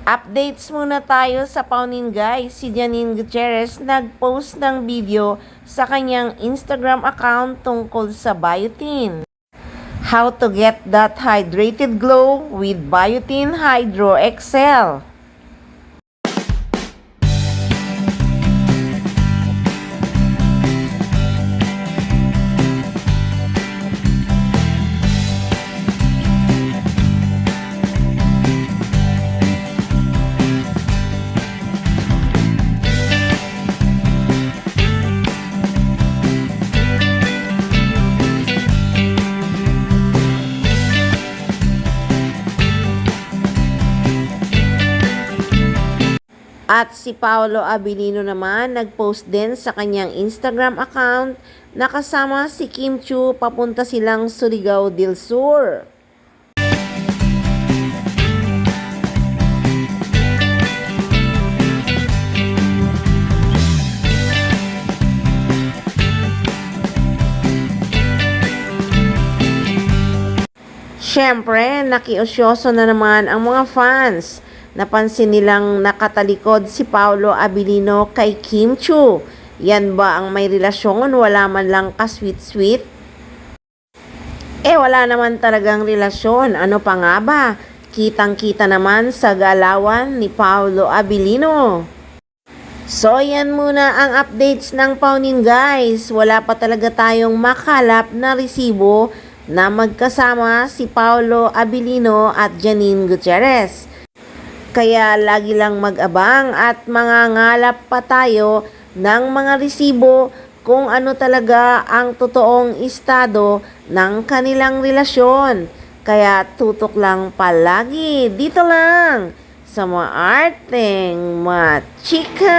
Updates muna tayo sa Paunin guys. Si Janine Gutierrez nag-post ng video sa kanyang Instagram account tungkol sa biotin. How to get that hydrated glow with Biotin Hydro Excel. At si Paolo Abilino naman nag-post din sa kanyang Instagram account na kasama si Kim Chiu papunta silang Surigao del Sur. Siyempre, nakiusyoso na naman ang mga fans. Napansin nilang nakatalikod si Paolo Abilino kay Kim Chiu. Yan ba ang may relasyon? Wala man lang ka-sweet-sweet? Wala naman talagang relasyon. Ano pa nga ba? Kitang-kita naman sa galawan ni Paolo Abilino. So, yan muna ang updates ng Paunin guys. Wala pa talaga tayong makalap na resibo na magkasama si Paolo Abilino at Janine Gutierrez. Kaya lagi lang mag-abang at mangangalap pa tayo ng mga resibo kung ano talaga ang totoong estado ng kanilang relasyon. Kaya tutok lang palagi dito lang sa Maarteng Machika.